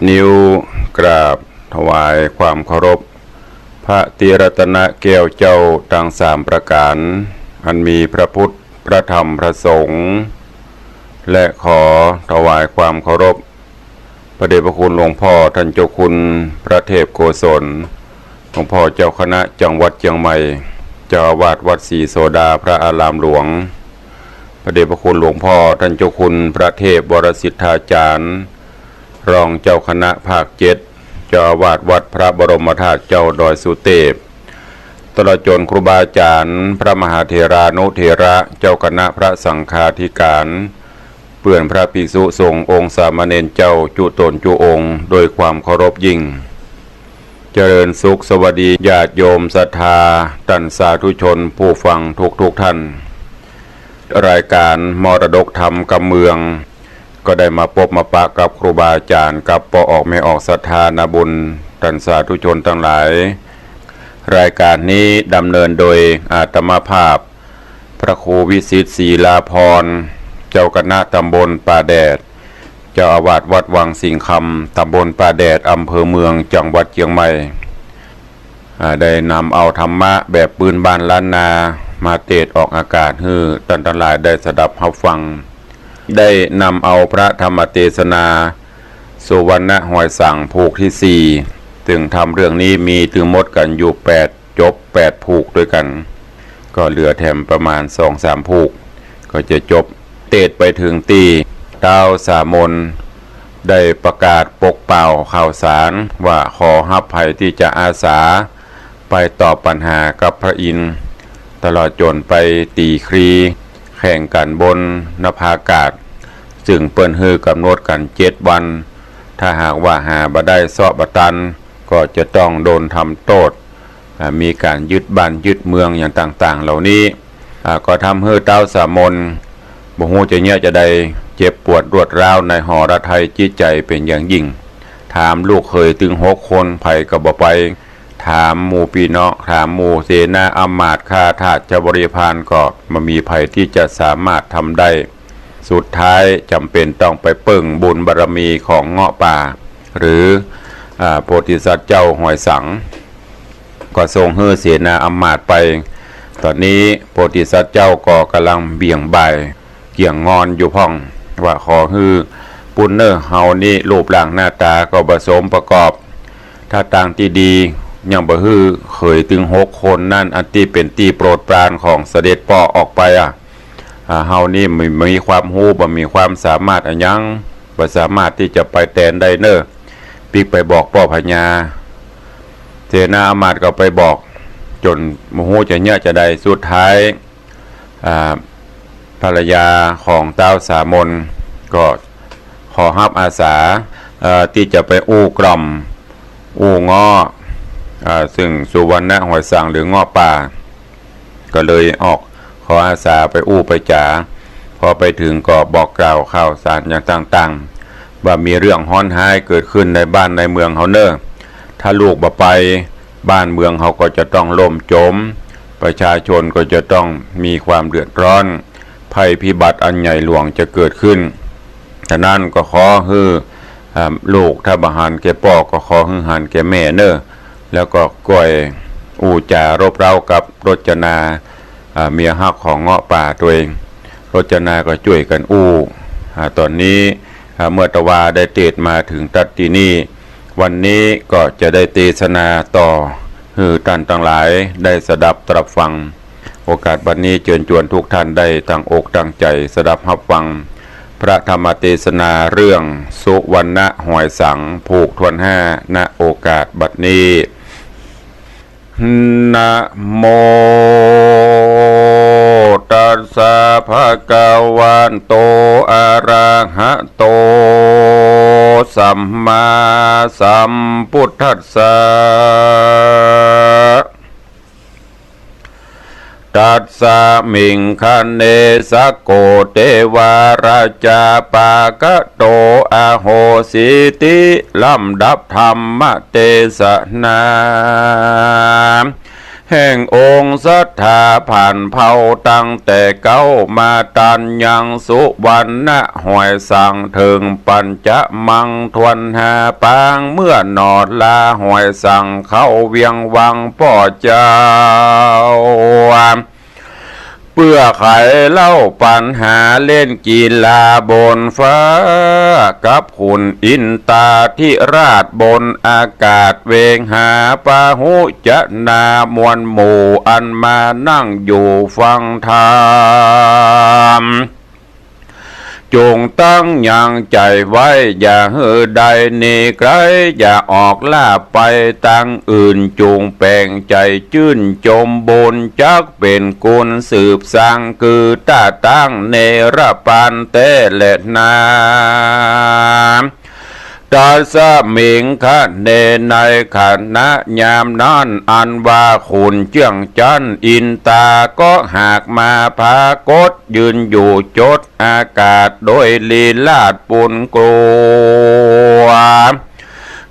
นิ้วกราบถวายความเคารพพระตรีรัตนแก้วเจ้าทั้งสามประการอันมีพระพุทธพระธรรมพระสงฆ์และขอถวายความเคารพพระเดชพระคุณหลวงพ่อท่านเจ้าคุณพระเทพโกศลหลวงพ่อเจ้าคณะจังหวัดเชียงใหม่เจ้าอาวาสวัดศรีโสดาพระอารามหลวงพระเดชพระคุณหลวงพ่อท่านเจ้าคุณพระเทพวรสิทธาจารย์รองเจ้าคณะภาค7เจ้าอาวาสวัดพระบรมธาตุเจ้าดอยสุเทพตลอดจนครูบาอาจารย์พระมหาเถรานุเถระเจ้าคณะพระสังฆาธิการเปื่อนพระภิกษุสงฆ์องค์สามเณรเจ้าจุตนจุองค์โดยความเคารพยิ่งเจริญสุขสวัสดีญาติโยมศรัทธาท่านสาธุชนผู้ฟังทุกท่านรายการมรดกธรรมกำเมืองก็ได้มาพบมาปะกับครูบาอาจารย์กับปออกไม่ออกศรัทธานาบุญท่านสาธุชนทั้งหลายรายการนี้ดำเนินโดยอาตมาภาพพระครูวิสิตศรีลาภรณ์เจ้าคณะตำบลป่าแดดเจ้าอาวาสวัดวังสิงคำตำบลป่าแดดอำเภอเมืองจังหวัดเชียงใหม่ได้นำเอาธรรมะแบบปืนบ้านล้านนามาเทศออกอากาศให้ท่านทั้งหลายได้สดับรับฟังได้นำเอาพระธรรมเทศนาสุวรรณหอยสังผูกที่4ถึงทำเรื่องนี้มีถึงหมดกันอยู่8จบ8ผูกด้วยกันก็เหลือแถมประมาณ 2-3 ผูกก็จะจบเทศไปถึงตีเต้าสามนได้ประกาศปกเป่าข่าวสารว่าขอฮับภัยที่จะอาสาไปตอบปัญหากับพระอินทร์ตลอดจนไปตีครีแข่งกันบนนภาอากาศซึ่งเปิ้นฮือกำหนดกัน7 วันถ้าหากว่าหาบ่ได้เสาะบตันก็จะต้องโดนทำโทษมีการยึดบ้านยึดเมืองอย่างต่างๆเหล่านี้ก็ทำให้เต้าสามนบ่ฮู้จะเนี่ยจะได้เจ็บปวดรวดร้าวในหอระทัยจิตใจเป็นอย่างยิ่งถามลูกเคยถึง6 คนไผก็บ่ไปถามหมู่พี่น้องถามหมู่เสนาอำมาตย์ข้าทาสเจ้าบริพารก็มามีภัยที่จะสามารถทำได้สุดท้ายจำเป็นต้องไปเบิ่งบุญบารมีของเงาะป่าหรือโพธิสัตว์เจ้าหอยสังก็ทรงให้เสนาอำมาตย์ไปตอนนี้โพธิสัตว์เจ้าก็กำลังเบี่ยงบ่ายเกี่ยงงอนอยู่พ่องว่าขอฮือปุณเนอร์เฮานี่รูปร่างหน้าตาก็ผสมประกอบถ้าต่างที่ดียังบ่ฮือเคยถึง6 คนนั่นอันที่เป็นที่โปรดปรานของเสด็จพ่อออกไปเฮานี่ไม่มีความรู้บ่มีความสามารถอันยังบ่สามารถที่จะไปแทนได้เน้อปิกไปบอกพ่อพญาเสนาอำมาตย์ก็ไปบอกจนโมโหจะเนี่ยจะได้สุดท้ายภรรยาของเต้าสามนก็ขอรับอาสาที่จะไปอู้กล่อมอู้ง้อซึ่งสุวรรณหอยสังหรือง้อป่าก็เลยออกขออาสาไปอู้ไปจ๋าพอไปถึงก็บอกกล่าวข่าวสารอย่างต่างๆว่ามีเรื่องฮ้อนหายเกิดขึ้นในบ้านในเมืองเฮาเนอถ้าลูกบ่ไปบ้านเมืองเขาก็จะต้องล่มจมประชาชนก็จะต้องมีความเดือดร้อนภัยพิบัติอันใหญ่หลวงจะเกิดขึ้นฉะนั้นก็ขอให้ลูกถ้าบ่หันแก่พ่อก็ขอให้หันแก่แม่เนอแล้วก็ก้อยอู่จารบเร้ากับรจนาเมียฮักของเงาะป่าตัวเองรจนาก็ช่วยกันอู้ตอนนี้เมื่อตะวาได้เทศมาถึงตัดที่นี่วันนี้ก็จะได้เทศนาต่อให้ท่านทั้งหลายได้สดับตรับฟังโอกาสวันนี้เชิญชวนทุกท่านได้ตั้งอกตั้งใจสดับรับฟังพระธรรมเทศนาเรื่องสุวรรณหอยสังผูกทวน5ณโอกาสบัดนี้นะโมตัสสะภะคะวะโตอะระหะโตสัมมาสัมพุทธัสสะตัสสะมิงคันเนสะโกเทวาราชาปากะโตอะโหสิติลำดับธรรมเทศนา แห่งองค์ศรัทธาผ่านเผาตั้งแต่เก้ามาตันยังสุวรรณะหอยสั่งถึงปัญจมังทวนหาปางเมื่อนอดลาหอยสั่งเข้าเวียงวังป่อเจ้าเพื่อไขเล่าปัญหาเล่นกีฬาบนฟ้ากับขุนอินตาที่ราชบนอากาศเวงหาปาหุจะนามวลหมู่อันมานั่งอยู่ฟังธรรมจงตั้งยังใจไว้อย่าเหือใดนี่ไกลอย่าออกล่าไปตั้งอื่นจงแปลงใจชื่นจมบนจักเป็นกุลสืบสร้างคือตาตั้งเนรปานเตเลนาตาสมิงคะเนในขณะยามนั้นอันว่าขุนเจืองจันอินตาก็หากมาพากฏยืนอยู่จดอากาศโดยลีลาดปุนกลัว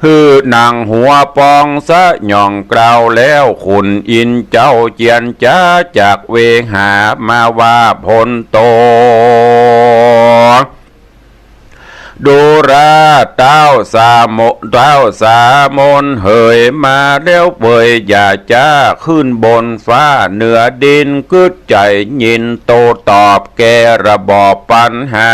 ฮือนางหัวปองสะหย่องกล่าวแล้วขุนอินเจ้าเจียนจ้าจากเวหามาว่าพลโตดูราเต้าสามนเหยมาแล้วเวยอย่าจ้าขึ้นบนฟ้าเหนือดินกึดใจยินโตตอบแกระบอบปัญหา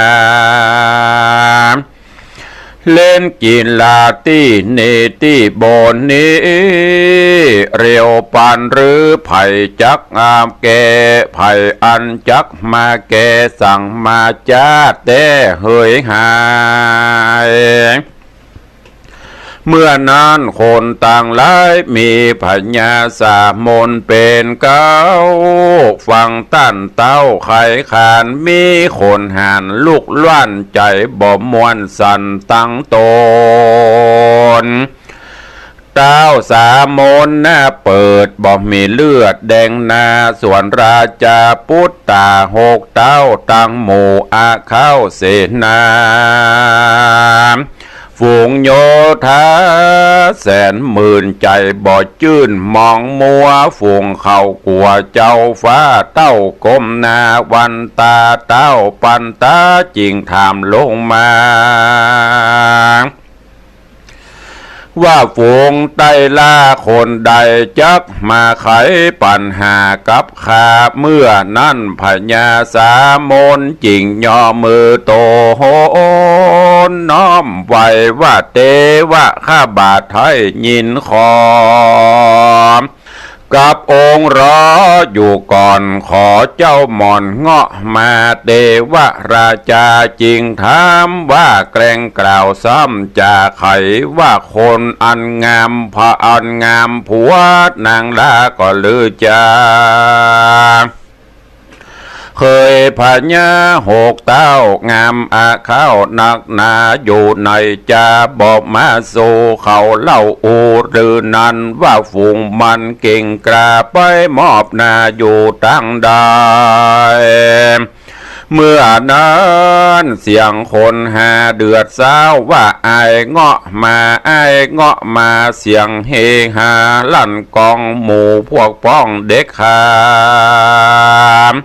เล่นกีฬาที่เนที่บนนี้เรียวปันหรือไผ่จักงามแก่ไผ่อันจักมาแก่สั่งมาจ้าแต่เหยหายเมื่อนั้นคนต่างหลายมีพญาสามนเป็นเก้าฟังตั้นเต้าไขขานมีคนหันลูกล้วนใจบ่มวนสันตั้งตนเต้าสามนหน้าเปิดบ่มีเลือดแดงนาส่วนราชาพุทธาหกเต้าตั้งหมู่อาเข้าเสนาฝูงโยธาแสนหมื่นใจบ่จื้นมองมัวฝูงเขากลัวเจ้าฟ้าเต้ากลมนาวันตาเต้าปันตาจริงถามลงมาว่าฝูงไต้ล่าคนใดจักมาไขปัญหากับข้าเมื่อนั้นพญาสามนจริงย่อมือโตโหนน้อมไว้ว่าเตวะข้าบาทไทยยินขอกับองค์รออยู่ก่อนขอเจ้าหม่อนเงาะมาเทวราชาจริงถามว่าแกล้งกล่าวซ้ำจะไขว่าคนอันงามพระอันงามผัวนางลาก็ลือจาเคยพญาหกเต้างามอาเข้านักหนาอยู่ในจาบอกมาสู่เขาเล่าอูหรือนั้นว่าฝูงมันเก่งกล้าไปมอบนาอยู่ตั้งได้เมื่อนั้นเสียงคนหาเดือดสาวว่าไอเงาะมาไอเงาะมาเสียงเฮฮาลั่นกองหมู่พวกป้องเด็กขาม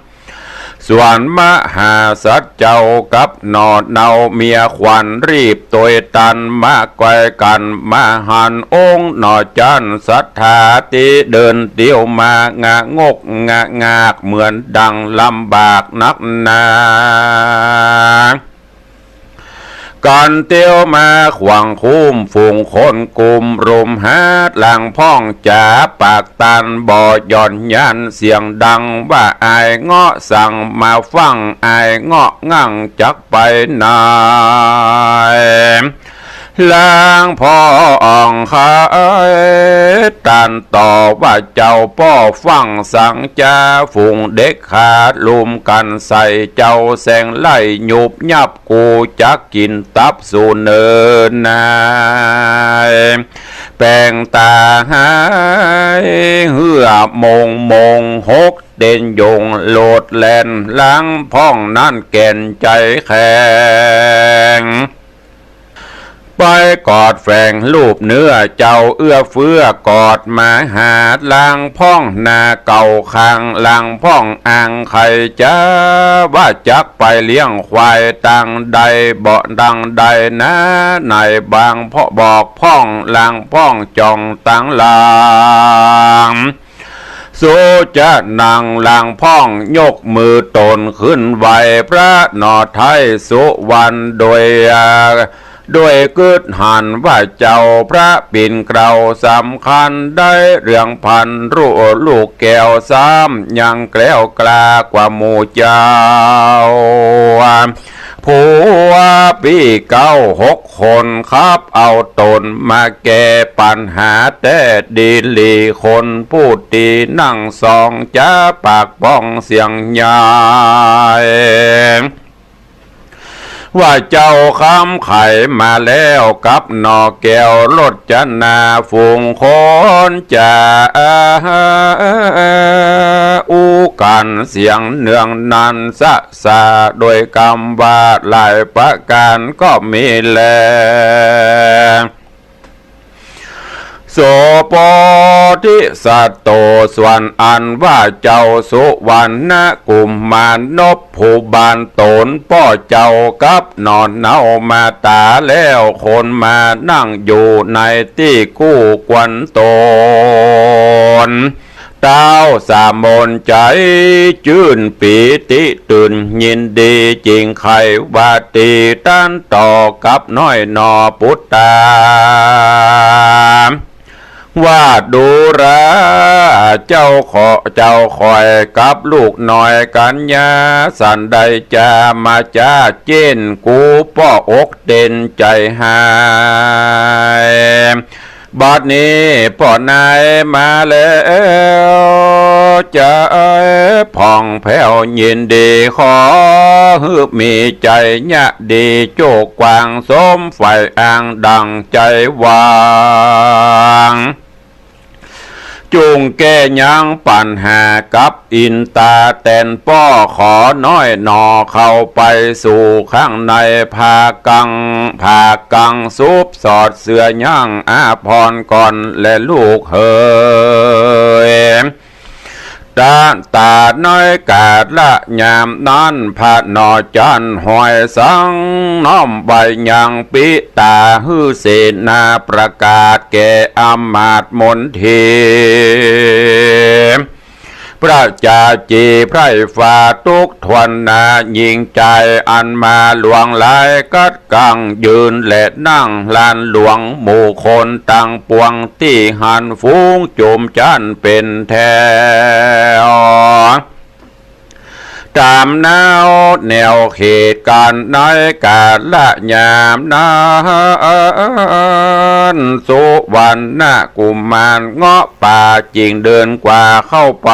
ส่วนมหาสัจเจ้ากับนอดเนาเมียขวัญรีบตัวตันมาไกวกันมาหันองค์นอจันศรัทธาตีเดินเดี่ยวมางะงกงากเหมือนดังลำบากนักหนาก่อนเตียวมาขวางคุ้มฝูงคนกลุ่มรุมหาหลังพ่องจ่าปากตันบ่อย่อนยันเสียงดังว่าไอเงาะสั่งมาฟังไอเงาะงั่งจักไปนายล้างพ่ออ่องขายตันต่อว่าเจ้าป้อฟังสั่งจาฝูงเด็กขาดลุมกันใส่เจ้าแสงไล่หยุบยับกูจักกินตับสู่เนินนายแปลงตาหายเหือมงหกเด่นยงโลดแลนล้างพ่องนั่นแก่นใจแข็ง ไปกอดแฝงรูปเนื้อเจ้าเอื้อเฟื้อกอดมาหาลางพ่องนาเก่าคางลางพ่องอ่างไข่จ้าว่าจักไปเลี้ยงควายตังใดเบาะดังใดนะในบางพ่อบอกพ่องลางพ่องจองตังลางสุจะนางลางพ่องยกมือตนขึ้นไหวพระนอไทยสุวรรณด้วยกึดหันว่าเจ้าพระปิ่นเกลาสำคัญได้เรื่องพันรู้ลูกแก้วซ้ำยังแกล้วกล้ากว่าหมู่เจ้าผัวปีเก้า6 คนครับเอาตนมาแก้ปัญหาแต่ดีลีคนพูดดีนั่งสองจ้าปากบ้องเสียงยายว่าเจ้าคำไข่มาแล้วกับนอแก้วรถจนาฝูงคนจะอูกันเสียงเนืองนันสะสาโดยคำว่าหลายประการก็มีแลโสโปธิสัตโตส่วนอันว่าเจ้าสุวรรณกุมมานพผู้บานตนป้อเจ้ากับนอนเนามาตาแล้วคนมานั่งอยู่ในที่กู้กวนตนเต้าสามนใจจื่นปีติตื่นยินดีจริงไขวาตีตันต่อกับน้อยนอพุทธาว่าดูราเจ้าคอยกับลูกหน่อยกันยาสันใดจะมาจ้าเจนกูป้ออกเด่นใจหายบัดนี้พ่อนายมาแล้วจะผ่องแผ้วยินดีขอฮึบมีใจยะดีโจกกวางสมไฟอ่างดังใจวางจุงแก้ยังปัญหากับอินตาแตนป้อขอน้อยหนอเข้าไปสู่ข้างในผากังซุบสอดเสือย่างอาพรก่อนและลูกเฮยตาน้อยกาดละยามนั้นพระนอจันหอยสังน้อมใบยังปิตาฮือเสนาประกาศแก่อมาตย์มนทีพระจาจีไพร่ฝ่าทุกทวนนายิงใจอันมาหลวงหลายกัดกังยืนและนั่งลานหลวงหมู่คนตั้งปวงที่หันฟูงจุมจันเป็นแถวตามแนวเขตการน้อยกาลละยามนั้นสุวรรณกุมารเงาะป่าจิงเดินกว่าเข้าไป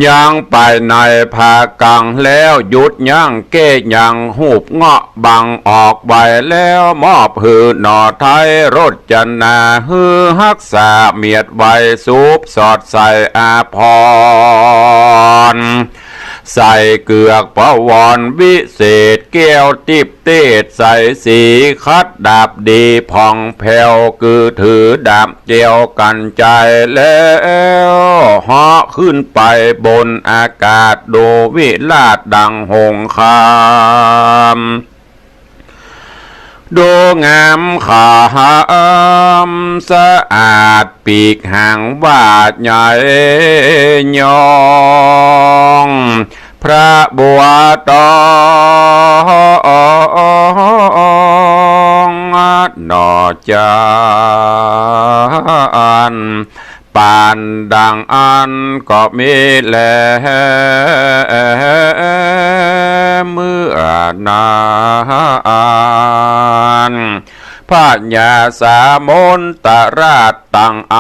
ยังไปในผากังแล้วหยุดยั้งเก้ยังหูบเงาะบังออกใบแล้วมอบหือหน่อไทยรถจนาฮือฮักษาเมียดใบซุบสอดใส่อาพรใส่เกือกพระวรวิเศษแก้วติบเตศใส่สีคัดดาบดีผ่องแผ้วคือถือดาบเจียวกันใจแล้วเหาะขึ้นไปบนอากาศดูวิลาศดังหงคามดูงามขามสะอาดปีกหางวาดใหญ่ยองพระบัวตองนอจานปานดังอันก็มีแลเมื่อนานพระญาสามนตราชตั้งอ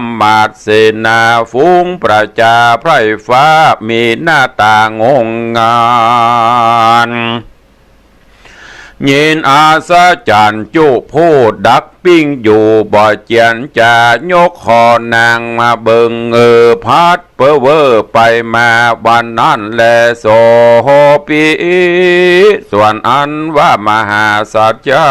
ำมาตย์เสนาฝูงประชาไพร่ฟ้ามีหน้าตางงงาน ยินอาสาจันจุพูดดักปิ้งอยู่บ่เจียนจะยกคอนางมาเบิงพัดเปอเวอร์ไปมาวันนั้นแลโสปีส่วนอันว่ามหาสัจเจ้า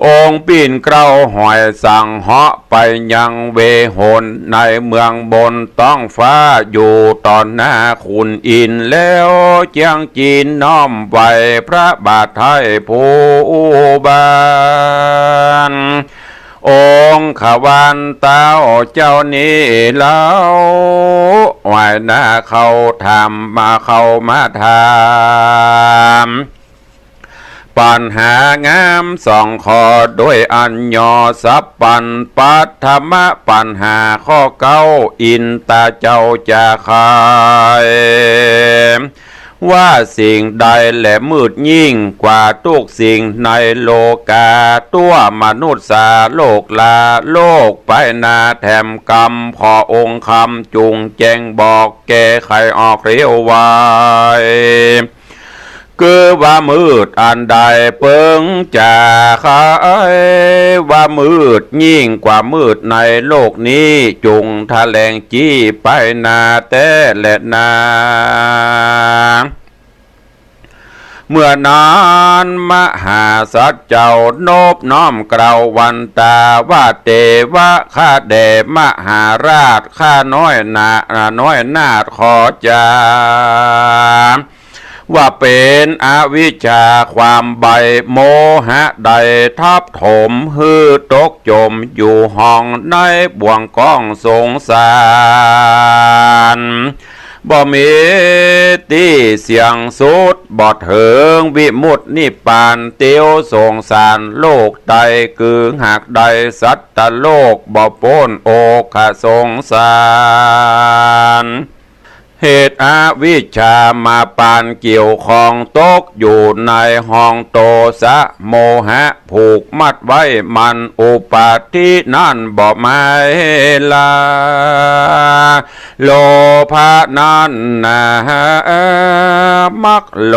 องค์ปีนเกล้าหอยสั่งเหาะไปยังเวหนในเมืองบนต้องฟ้าอยู่ตอนหน้าคุณอินแล้วเจียงจีนน้อมไหวพระบาทไทยผู้บานองค์ขวันเต้าเจ้านี้แล้วไหวหน้าเขาทำมาเขามาทำปัญหางามสองข้อด้วยอัญญอสัพปันปัตธรรมปัญหาข้อเก้าอินตาเจ้าจะขายว่าสิ่งใดแหละมืดยิ่งกว่าทุกสิ่งในโลกาตัวมนุษย์สาโลกลาโลกไปนาแถมกรรมพอองค์คำจุงแจงบอกแก้ไขออกเรียวไว้คือว่ามืดอันใดเปิงจะขายว่ามืดยิ่งกว่ามืดในโลกนี้จุงทะแลงจี้ไปนาแต่และนาเมื่อนานมหาสัจเจ้านบน้อมกล่าววันตาว่าเตวะข้าแด่มหาราชข้าน้อยนาถขอจาว่าเป็นอวิชชาความใบโมหะใดทับถมฮือตกจมอยู่ห้องในบ่วงก้องสงสารบ่มีที่เสียงสุดบ่เถิงวิมุตตินิพพานเตียวสงสารโลกใดกือหากใดสัตตโลกบ่พ้นโอคสงสารเหตุอวิชชามาปานเกี่ยวของตกอยู่ในห้องโตสะโมหะผูกมัดไว้มันอุปาทินั่นบ่ไม่ลาโลภะนั้นนะมักโล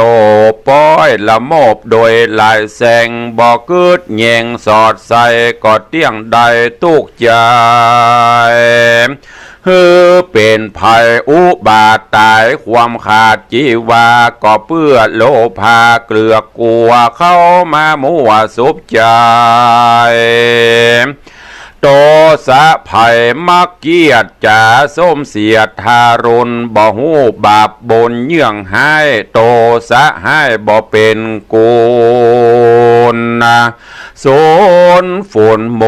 ภป้อยละโมบโดยลายแสงบ่กึดแยงสอดใส่ก็เตี้ยงใดตุกใจเป็นภัยอุบาทตายความขาดจีวาก็เพื่อโลภาเกลือกลัวเข้ามามัวสุบใจโตสะภัยมักเกียรติจะส้มเสียทารุณบ่หูบาปบนเยื่องให้โตสะให้บ่เป็นกุลนะโซนฝนม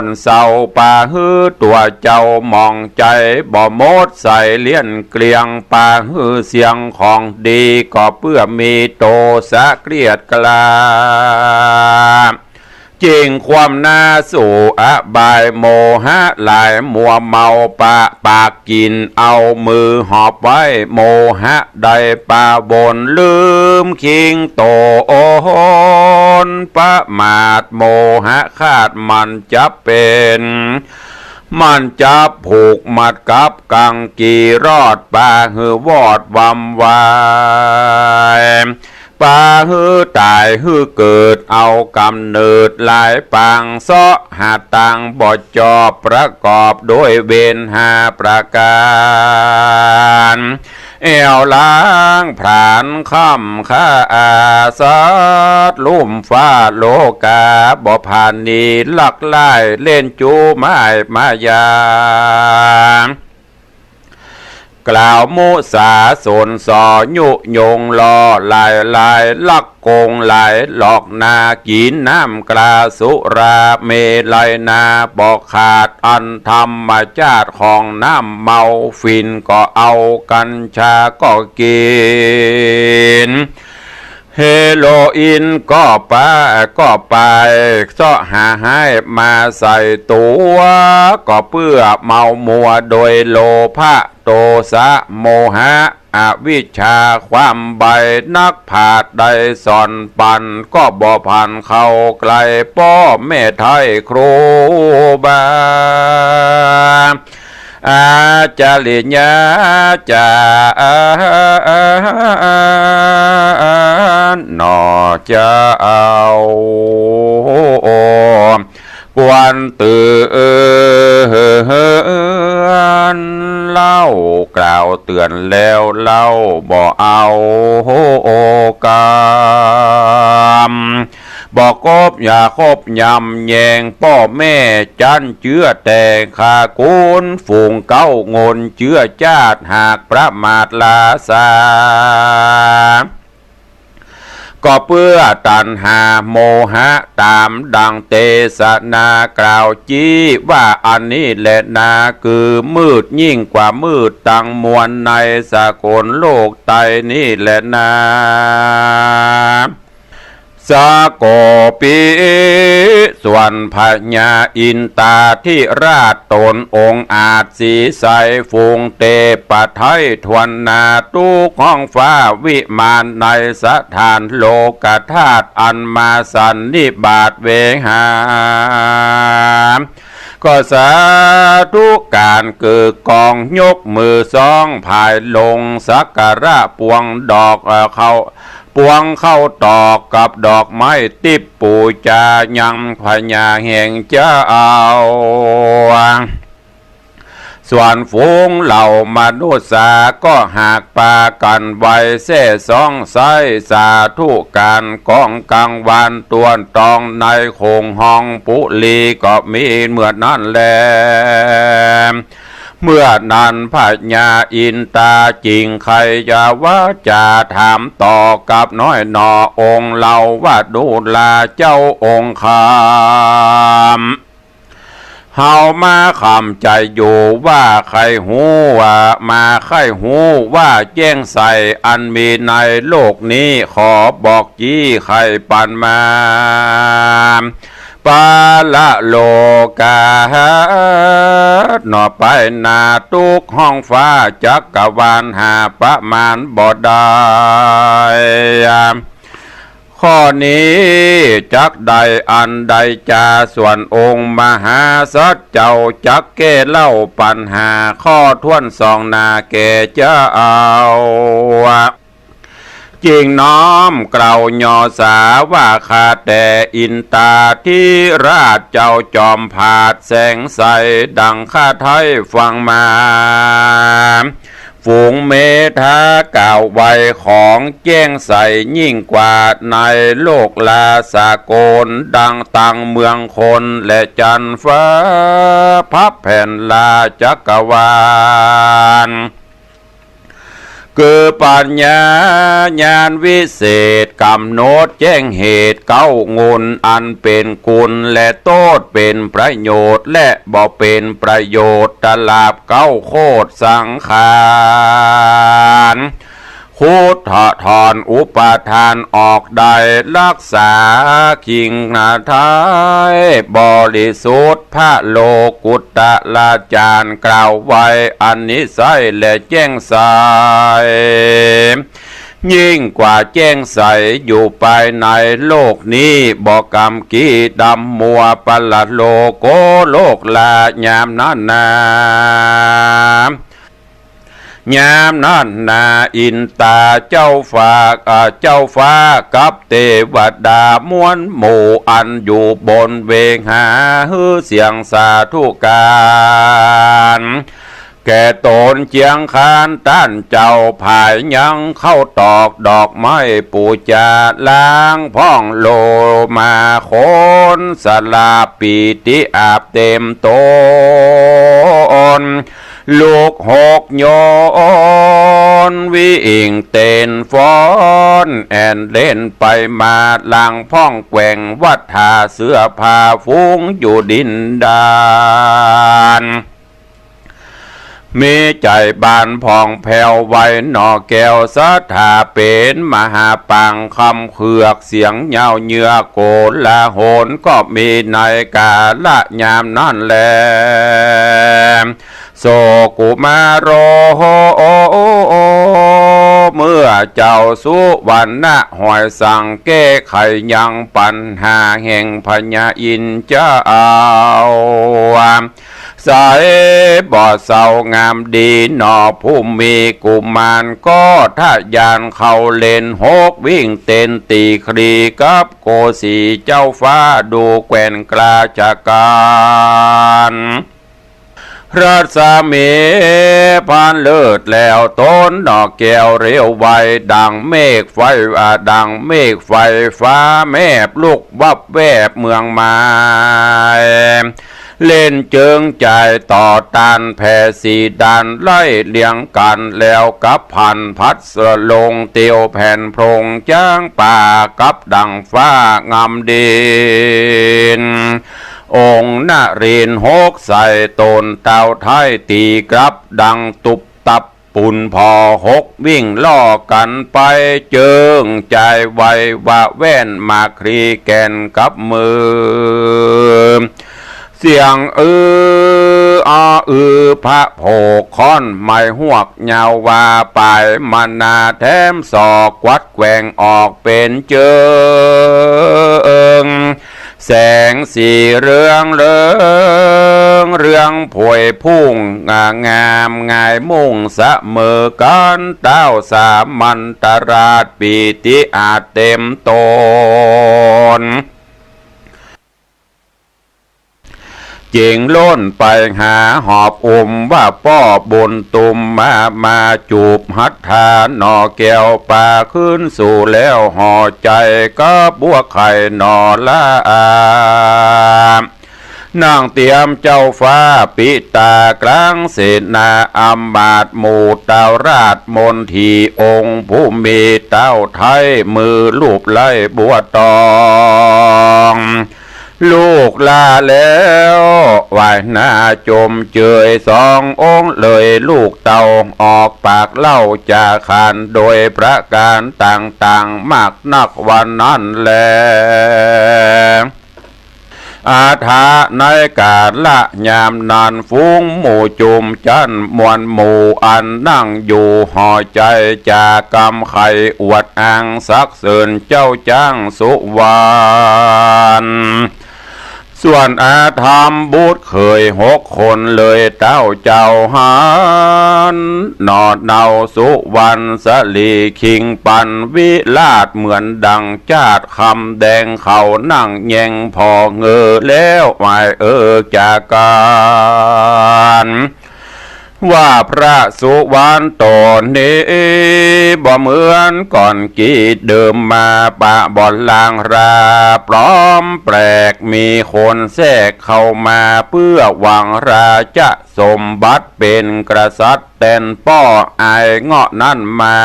นเศร้าป่าฮือตัวเจ้ามองใจบ่หมดใส่เลี้ยนเกลียงป่าฮือเสียงของดีก็เพื่อมีโตสะเกลียดกลาจริงความน่าสู่อบายโมหะหลายมัวเมาปากกินเอามือหอบไว้โมหะใดปาบนลืมคิงโตโอนประมาทโมหะคาดมันจะเป็นมันจับผูกมัดกับกังกีรอดป่าหือวอดวำวายป่าฮือตายฮือเกิดเอากำเนิดหลายปางเสาะหาตังบ่จอบประกอบด้วยเวรหาประการเอวล้างผานค่ำข้าอาสัตลุ่มฟ้าโลกาบ่ผ่านนี้ลักไล่เล่นจูไม้มายากล่าวมุสาสนสอยุยงลอลายลักโกงลายหลอกนากินน้ำกลาสุราเมลัยนาบอกขาดอันธรรมชาติของน้ำเมาฟินก็เอากัญชาก็กินเฮโรอีนก็ไปเสาะหาให้มาใส่ตัวก็เพื่อเมามัวโดยโลภะโทสะโมหะอวิชชาความใบนักผาดใดสอนปันก็บ่ผ่านเข้าไกลป้อแม่ไทยครูบา อาจาริญาจานอจะเอากวนตือนเล่ากล่าวเตือนแล้วเล่าบ่เอากามบอกกบอย่าคบยำแยงพ่อแม่จันเจื้อแต่ขากุนฝูงเก้างนเจื้อจาดหากประมาทลาสาก็เพื่อตัณหาโมหะตามดังเทศนากล่าวจี้ว่าอันนี้แหละนาคือมืดยิ่งกว่ามืดตั้งมวลในสากลโลกไตนี่แหละนาสาโกปิส่วนพญาอินตาที่ราชตนองค์อาจสีใสฟูงเตปะไทยทวนนาตุข้องฟ้าวิมานในสถานโลกธาตุอันมาสันนิบาตเวหาก็สาธุการเกิดกองยกมือสองภายลงสักการะปวงดอกปวงเข้าตอกกับดอกไม้ติบปูจายังพญาแห่งเจ้าส่วนฝูงเหล่ามนุษย์สาก็หากปากันไว้เส้สองไซสาธุการกองกังวานตวนตองในคงห้องปุลีก็มีเหมือนนั่นแลเมื่อนั้นพญาอินตาจริงใครจะว่าจะถามต่อกับน้อยหนอองค์เราว่าดูลาเจ้าองค์คามเฮามาคำใจอยู่ว่าใครหูว่ามาใครหูว่าแจ้งใส่อันมีในโลกนี้ขอบอกจี้ใครปันมาปาละโลกาหนอไปนาตุกห้องฟ้าจักกวาลหาประมาณบ่ได้ข้อนี้จักใดอันใดจาส่วนองค์มหาสัจเจ้าจักแก้เล่าปัญหาข้อท้วนสองนาแก่เจ้าจริงน้อมกล่าวยอสาว่าขาดแต่อินตาที่ราชเจ้าจอมผาดแสงใสดังข้าไทยฟังมาฝูงเมธากล่าวไว้ของแจ้งใสยิ่งกว่าในโลกลาสากลดังตังเมืองคนและจันฟ้าพับแผ่นลาจักรวาลคือปัญญาญาณวิเศษกำหนดแจ้งเหตุเก้างุนอันเป็นกุลและโทษเป็นประโยชน์และบ่เป็นประโยชน์ตลาบเก้าโคตรสังขารคูดถอนอุปาทานออกได้รักษาคิงนาทายบริสุทธิ์พระโลกุตตะลาจารย์กล่าวไว้อันนิสัยและแจ้งใสยิ่งกว่าแจ้งใสอยู่ภายในโลกนี้บอกกรรมกีดำมัวปลัดโลโกโลกลายามนั้นนายามนั้นนาอินตาเจ้าฟ้ากับเทวดามวลหมู่อันอยู่บนเวหาฮือเสียงสาธุการแก่ตนเจียงคานต้านเจ้าภายยังเข้าตอกดอกไม้ปูจาล้างพ่องโลมาโคนสลาปีติอาบเต็มตนลูกหกโยนวิ่งเต้นฟ้อนแอนเล่นไปมาหลังพ่องแกว่งวัดทาเสื้อผ้าฟุ้งอยู่ดินดานมีใจบานผ่องแผ่วไว้หนอแก้วสัทธาเป็นมหาปังคำเขือกเสียงเงาเหยื่อโกลาโหนก็มีในกาละยามนั่นแลโสกุมาโรเมื่อเจ้าสุวรรณะหอยสั่งแก้ไขยังปัญหาแห่งพญาอินเจ้า สายบ่อเศร้างามดีหนอผู้มีกุมารก็ถ้ายานเขาเล่นหกวิ่งเต้นตีครีกับโกสีเจ้าฟ้าดูแกว่นกลาจากการรัศมีผ่านเลิศแล้วต้นดอกแก้วเรียวไวดังเมฆไฟดังเมฆไฟฟ้าแมบลูกวับแวบเมืองมาเล่นเจิงใจต่อตานแผ่สีดานไล่เลียงกันแล้วกับพันพัดสลงเตียวแผ่นโพรงจ้างป่ากับดังฟ้างามดินองค์นรินหกใส่ตนเต่าไทยตีกลับดังตุบตับปุ่นพอหกวิ่งล่อกันไปเจิงใจไวว่าแว่นมาครีแกนกับมือเสียงพระโผค้อนไม้หวกเงาว่าปลายมานาแถมศอกวัดแกว่งออกเป็นเจิงแสงสีเรืองเรื่องผวยพุ่งงามงายมุ่งเสมอกันเต้าสามันตราชปีติอาจเต็มตนจิงล้นไปหาหอบว่าป้อบนตุมมาจูบหัตถาหนอแก้วป่าขึ้นสู่แล้วห่อใจก็บัวไข่หนอละนางเตรียมเจ้าฟ้าปิตากลางเสนาอัมมาตหมู่เต้าราชมนทีองค์ผู้มีเต้าไทยมือลูบไล่บัวตองลูกลาแล้ววายหน้าจมเจยสององค์เลยลูกเต่าออกปากเล่าจาขานโดยประการต่างๆมากนักวันนั้นแลอาถาในกาลละยามนานฟุ้งหมู่จุมจันมวลหมู่อันนั่งอยู่ห่อใจจากกำไข่อวดอ้างสักเสริญเจ้าจ้างสุวรรณส่วนอาธรรมบุตรเคย6 คนเลยเต้าเจ้าหานนอดเนาสุวรรณสลีคิงปันวิลาศเหมือนดังจาดคำแดงเขานั่งแยงพอเงอแล้วไม่จากการว่าพระสุวรรณตนนี้บ่เหมือนก่อนกีดเดิมมาปะบ่อนลางราปลอมแปลกมีคนแทรกเข้ามาเพื่อหวังราชสมบัติเป็นกษัตริย์แต่นป้อไอเงาะนั่นมา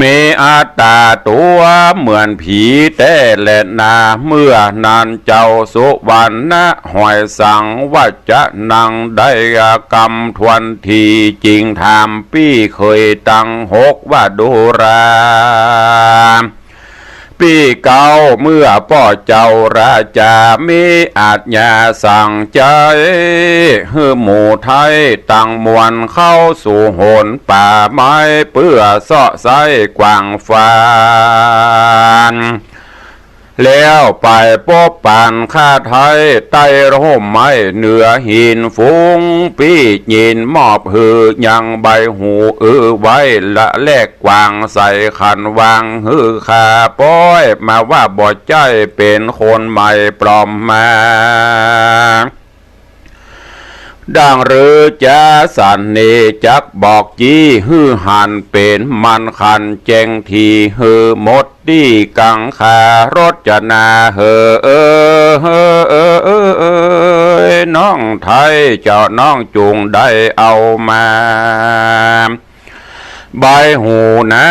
มีอัตตาตัวเหมือนผีแต่และนาเมื่อนานเจ้าสุวรรณหอยสั่งว่าจะนั่งได้กรรมทวนทีจริงถามพี่เคยตั้ง6ว่าดูราปีเก่าเมื่อพ่อเจ้าราชามีอาจญาสั่งใจฮือหมู่ไทยตั้งมวลเข้าสู่โหนป่าไม้เพื่อเสาะไส้กว้างฟานแล้วไปพบปานข้าไทยใต้ร่มไม้เหนือหินฟุ้งพี่ยินมอบหือยังใบหูไว้ละแลกกวางใส่ขันวางหือขาป้อยมาว่าบ่ใจเป็นคนใหม่ปลอมมาดังหรือจะสันเนจักบอกจี้ฮือหันเป็นมันขันแจงทีฮือหมดดีกังคารจนาน้องไทยเจ้าน้องจุงได้เอามาใบหูนะ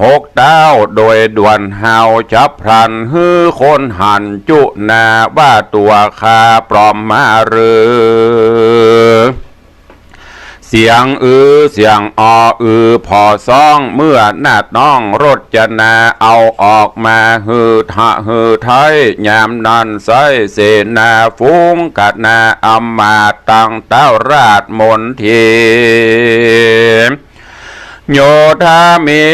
6 ดาวโดยด่วนหาวจับพลันฮือคนหันจุนาว่าตัวคาปลอมมาหรือเสียงเสียงพอซ่องเมื่อนาดน้องรจนาเอาออกมาฮือไทยยามนั้นใส่เสนาฟุ้งกัดนาอำมาตั้งเต้าราชมนที โยธามิ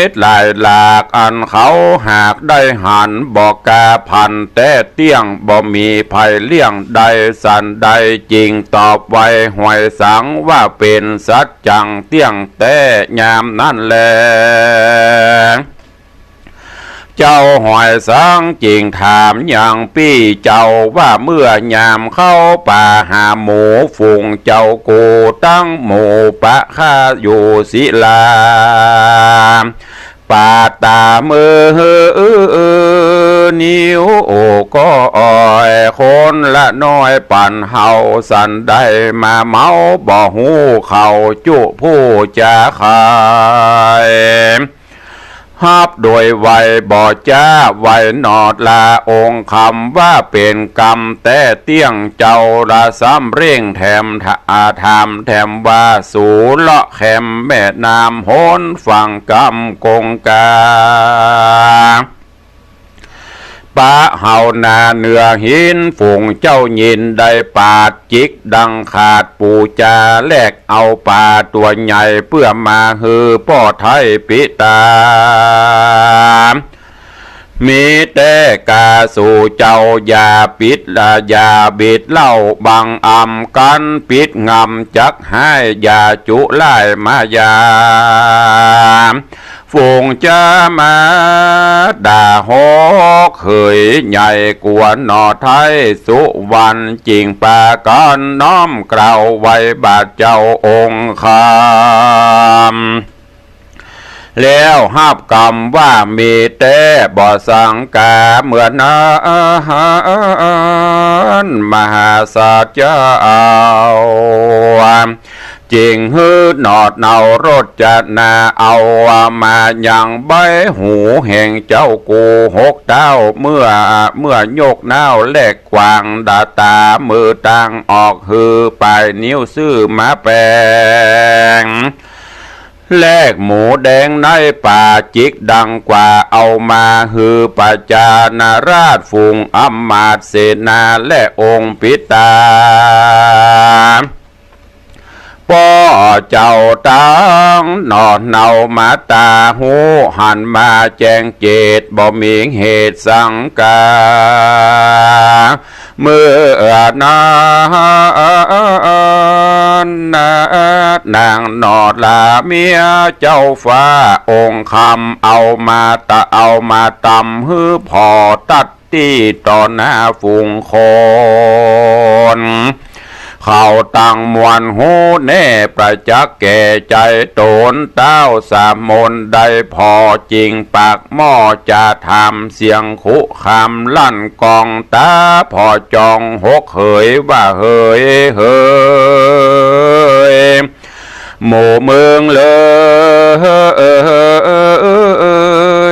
ตรหลายหลากอันเขาหากได้หันบอกกาพันแต่เตี้ยงบ่มีภัยเลี่ยงใดสันใดจริงตอบไว้หวยสังว่าเป็นสัจจังเตี้ยงแต่ยามนั่นแลเจ้าหอยสังจริงถามอย่างปี้เจ้าว่าเมื่อยามเข้าป่าหาหมูฝูงเจ้ากูตั้งหมูปะข้าอยู่ศิลาป่าตามือนิ้วโอก็อ่อยคนละน้อยปั่นเฮาสันได้มาเมาบ่หูเขาจุผู้จะขายฮับโดยไวบ่จ้าไวนอดลาองค์คำว่าเป็นกรรมแต่เตี้ยงเจ้าละซ้ำเร่งแถมถามแถมว่าสูเลาะแคมแม่น้ำโหนฝั่งกำกงกาปะเฮานาเนื้อหินฝูงเจ้ายินได้ปาดจิกดังขาดปูจาแลกเอาปลาตัวใหญ่เพื่อมาฮือป้อไทยปิตามีแต่กาสู่เจ้าอย่าปิดละอย่าบิดเล่าบังอำกันปิดงำจักให้อย่าจุไล่มายาฝูงจะมาด่าฮอกเคยใหญ่กวนหนอไทยสุวรรณจริงปากันน้อมกล่าวไว้บาดเจ้าองค์คำแล้วห้าบกรรมว่ามีแต่บ่สังกาเหมือนนั้นมหาศาลเจ้าจริงฮือหนอดเนารถจะนาเอามาอย่างใบหูแห่งเจ้ากูหกเต้าเมื่อยกเน่าแลกกวางดาตามือตังออกฮือปลายนิ้วซื้อมาแปลงแลกหมูแดงในป่าจิกดังกว่าเอามาฮือปัจจานาราชฝูงอำมาตย์เสนาและองค์ปิตาป้อเจ้าตังนอนเนามาตาหูหันมาแจ้งเจตบ่มีเหตุสังกาเมื่อนางนอดลาเมียเจ้าฟ้าองค์คำเอามาตำฮือพอตัดตีต่อหน้าฝูงคนเขาตั้งมวนหูแน่ประจักษ์แก่ใจโตนเต้าสามมนได้พอจริงปากหม้อจะทำเสียงคุคำลั่นกองตาพอจองหกเหยว่าเฮยหมู่เมืองเล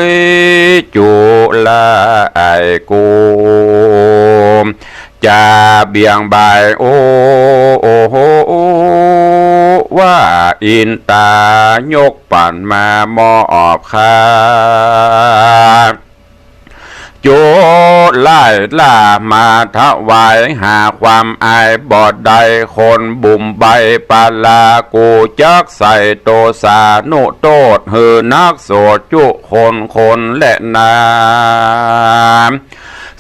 ยจุลาไอกูจะเบี่ยงบายโอ้ว่าอินตายกปั่นมามอบคาโจไล่ล่ามาถวายหาความอายบอดใดคนบุ่มใบปาลากูจักใส่โตสานุโตดเฮือนักโสดจุคนและนา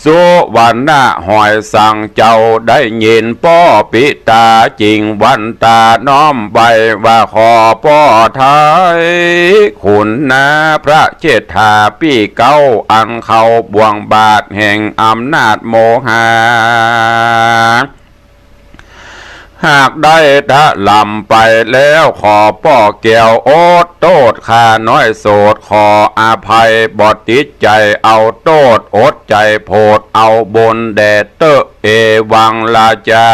สุวรรณะหอยสั่งเจ้าได้ยินป้อปิตาจริงวันตาน้อมใบว่าขอป้อไทยคุณนาพระเจษฐาปี้เก้าอันเขาบ่วงบาทแห่งอำนาจโมหะหากได้ทะลำไปแล้วขอป้อแก้วโอดโตดข้าน้อยโสดขออาภัยบอดติดใจเอาโตดอดใจโพดเอาบนแดดเตอเอวังลาจา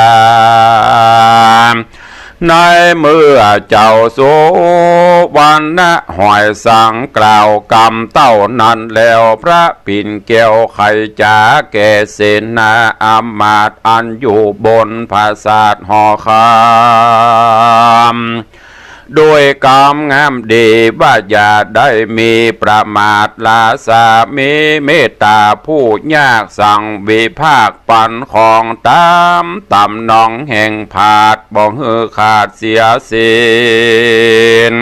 ในเมื่อเจ้าโสวันนะหอยสังกล่าวกรรมเต้านั้นแล้วพระปิ่นแก้วไขจ๋าแก่เสนาอามาตย์อันอยู่บนปราสาทหอคามด้วยกรรมงามดีว่าอย่าได้มีประมาทลาสามีเมตตาผู้ยากสั่งวิภาคปันของตามตำนองแห่งผาดบ่ฮือขาดเสียสิน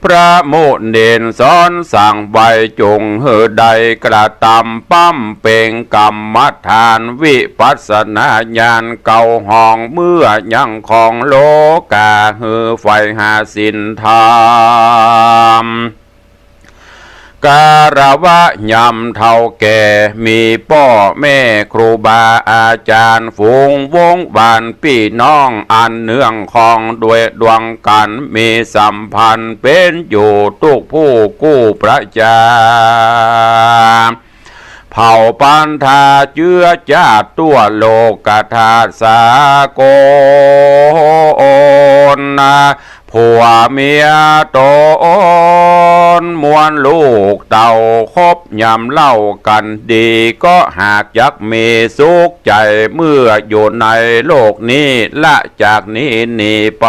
พระโมเดนสอนสั่งใบจงเฮือใดกระตำปั้มเป่งกรรมฐานวิปัสสนาญาณเก่าห้องเมื่อยังของโลกาเฮือไฟหาสินธรรมการวะยำเท่าแก่มีพ่อแม่ครูบาอาจารย์ฝูงวงบานพี่น้องอันเนื่องของด้วยดวงกันมีสัมพันธ์เป็นอยู่ทุกผู้กู้ประจาเผ่าปันธาเชื้อชาติตัวโลกธาตุสากลผัวเมียตนมวลลูกเต่าคบยำเล่ากันดีก็หากยักมีสุขใจเมื่ออยู่ในโลกนี้ละจากนี้หนีไป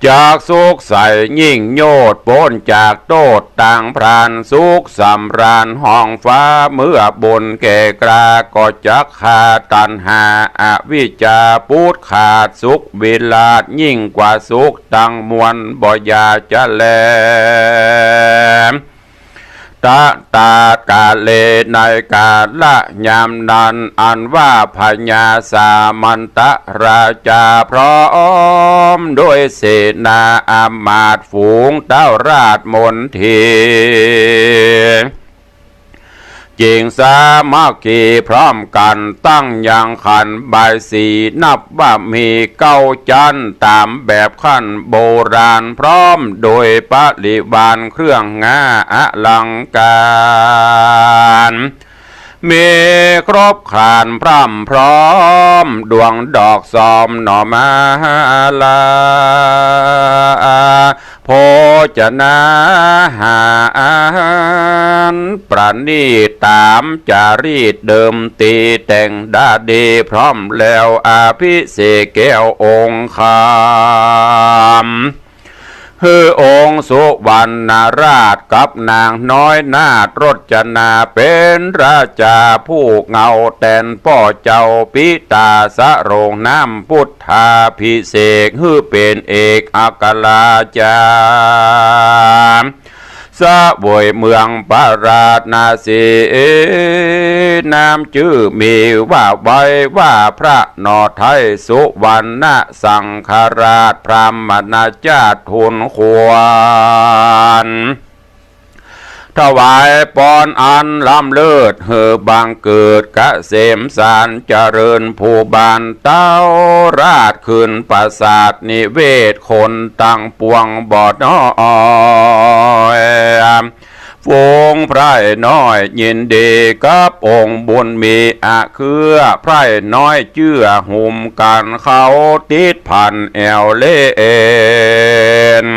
จากสุขใสยิ่งโยดพ้นจากโทษต่างพรานสุขสำราญห้องฟ้าเมื่อบนแก่กราก็จักขาตันหาอวิชชาปูดขาดสุขวิลาศยิ่งกว่าสุขตั้งมวลบ่อยาจะแลตากาเลในกาละยามนันอันว่าพญาสามันตราชาพร้อมด้วยเสนาอามาตย์ฝูงเต้าราชมนทีจิงสามัคคีพร้อมกันตั้งอย่างขันบายสีนับว่ามีเก้าจันตามแบบขั้นโบราณพร้อมโดยปริวารเครื่องงาอลังการมีครบครานพร่ำพร้อมดวงดอกซอมหน่อมาลาโภชนาหารประณีตตามจารีตเดิมตีแต่งดาดีพร้อมแล้วอาภิเษกแก้วองค์คามคือองค์สุวรรณราชกับนางน้อยนาถรจนาเป็นราชาผู้เงาแตนพ่อเจ้าปิตาสะโรงน้ำพุทธาภิเษกฮือเป็นเอกอัครราชาสะบวยเมืองปาราชนาสีนามชื่อมีว่าไว้ว่าพระนอไทยสุวรรณสังฆราชพรหมนาจาทุนควรถวายปอนอันล้ำเลิศเฮือบางเกิดกะเสมสารเจริญผู้บานเต้าราชขึ้นปราสาทนิเวศคนตั้งปวงบอดน้อยฝูงไพร่น้อยยินดีกับองค์บุญมีอาเครือไพร่น้อยเชื่อหุ่มกันเขาติดพันแอวเล่น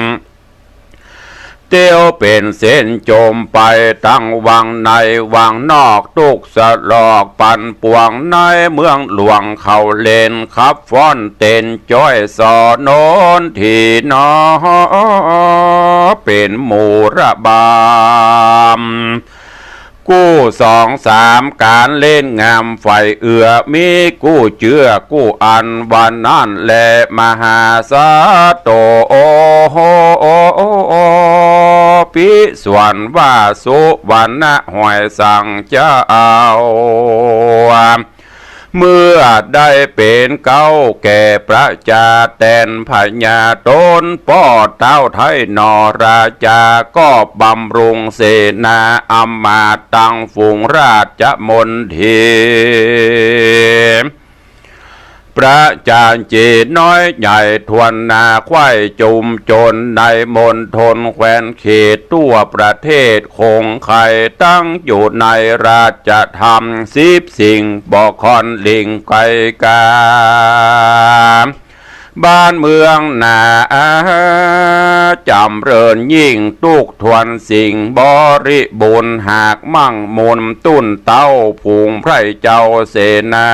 เตียวเป็นเส้นโจมไปตั้งวังในวังนอกตุกสลอกปันปวงในเมืองหลวงเขาเลนขับฟ้อนเต้นจ้อยสอโนนที่นอเป็นหมู่ระบามกู้สองสามการเล่นงามไฟเอือมีกู้เจือกู้อันวันนั้นแลมหาสาโตโอโอปิส่วนว่าสุวรรณหอยสั่งเจ้าเมื่อได้เป็นเก้าแก่ประชาแตนพญาตนป้อเต้าไทยนอราจาก็บำรุงเสนาอำมาตย์ตั้งฝูงราชมนทีประจานจีน้อยใหญ่ทวนนาควายจุมจนในมณฑลแคว้นเขตตัวประเทศคงไข่ตั้งอยู่ในราชธรรม10 สิ่งบอกคอนลิงไกกาบ้านเมืองนาจำเริญยิ่งตุกทวนสิ่งบริบูรณ์หากมั่งมุนตุ้นเต้าผูงไพร่เจ้าเสนา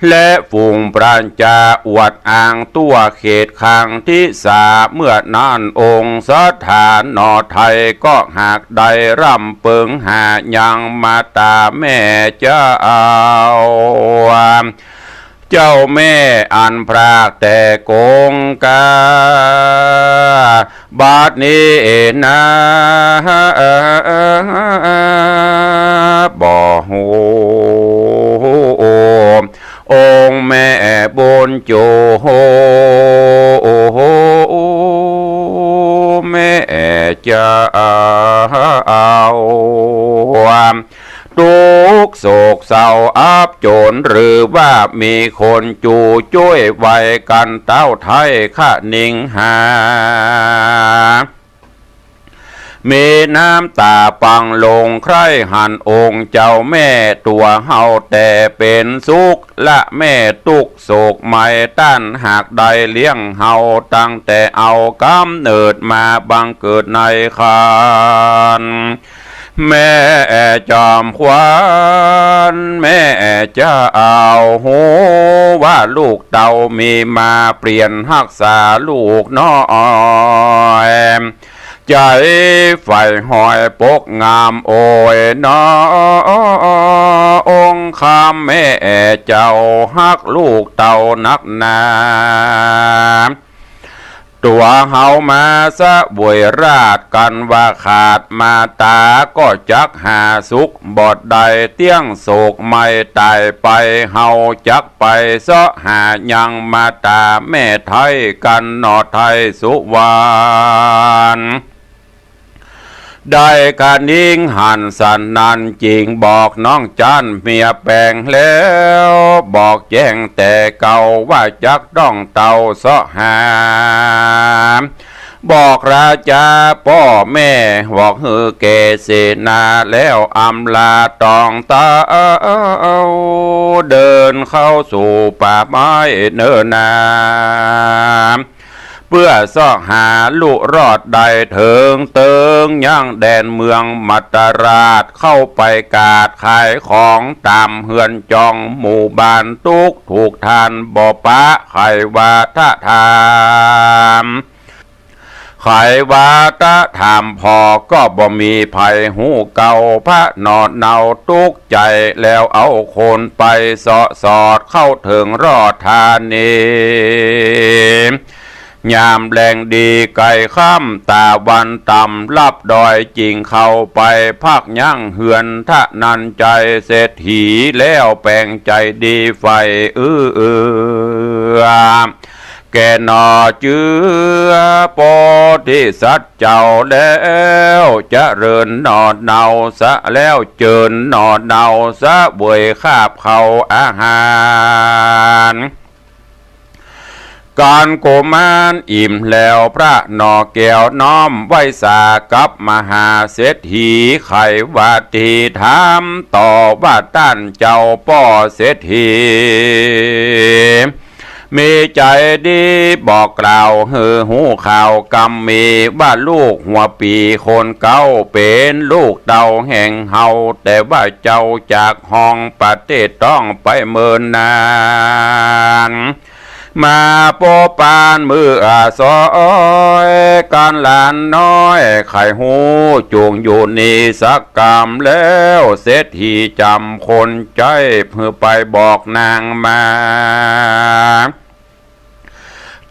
และฝูงปราณจาอวดอ้างตัวเขตขังที่สาเมื่อนั่นองค์สถานนอไทยก็หากได้ร่ำเปิงหายังมาตาแม่เจ้า เจ้าแม่อันพรากแต่โกงกาบาดนี้นะบ่โหองค์แม่บนโจโหแม่จะเอาทุกโศกเศร้าอับโจรหรือว่ามีคนจูช่วยไว้กันเต้าไทยข้านิ่งหามีน้ำตาปังลงใครหันองค์เจ้าแม่ตัวเฮาแต่เป็นสุขละแม่ตุกโศกไม่ต้านหากใดเลี้ยงเฮาตั้งแต่เอากำเนิดมาบังเกิดในคานแม่จอมขวัญแม่จะเอาหูว่าลูกเต่ามีมาเปลี่ยนรักษาลูกน้อยใจไฟหอยปกงามโอยน้อองค์คำแม่เจ้าฮักลูกเต่านักหนาตัวเฮามาสะบวยราดกันว่าขาดมาตาก็จักหาสุขบอดใดเตี้ยงโศกไม่ตายไปเฮาจักไปเสาะหายังมาตาแม่ไทยกันนอไทยสุวรรณได้การนิ่งหันสันนันจริงบอกน้องจันเมียแปลงแล้วบอกแจ้งแต่เก่าว่าจักต้องเต่าเสาะหาบอกราชาพ่อแม่บอกฮือเกเสนาแล้วอำลาตองตาเดินเข้าสู่ป่าไม้เนินนาเพื่อซ่อหาลูกรอดได้เถิงเติงย่างแดนเมืองมัตตราชเข้าไปกาดขายของตามเฮือนจองหมู่บ้านตุกถูกทานบ่ปะไขวาทะธามไขวาทะธามพอก็บ่มีภัยหูเก่าพระนอดเนาตุกใจแล้วเอาคนไปสอสอดเข้าถึงรอดทานียามแรงดีไก่ข้ามตาวันต่ำลับดอยจริงเข้าไปพักยั่งเหือนทะนันใจเศรษฐีแล้วแปลงใจดีไฟแกนอเจือโปธิสัตว์เจ้าแล้วจะเริญนอดเนาสะแล้วเจิญนอดเนาสะบวยคาบเขาอาหารการโกมานอิ่มแล้วพระนอแก้วน้อมไว้สากับมหาเศรษฐีไขวาทีถามต่อว่าต้านเจ้าป่อเศรษฐีมีใจดีบอกกล่าวหูข่าวกำมีว่าลูกหัวปีคนเก่าเป็นลูกเต่าแห่งเฮาแต่ว่าเจ้าจากห้องประเทศต้องไปเมินนานมาโปปานมือซอยการหลานน้อยไข่หูจูงอยู่นี่สักกรรมแล้วเศรษฐีจำคนใจเพื่อไปบอกนางมา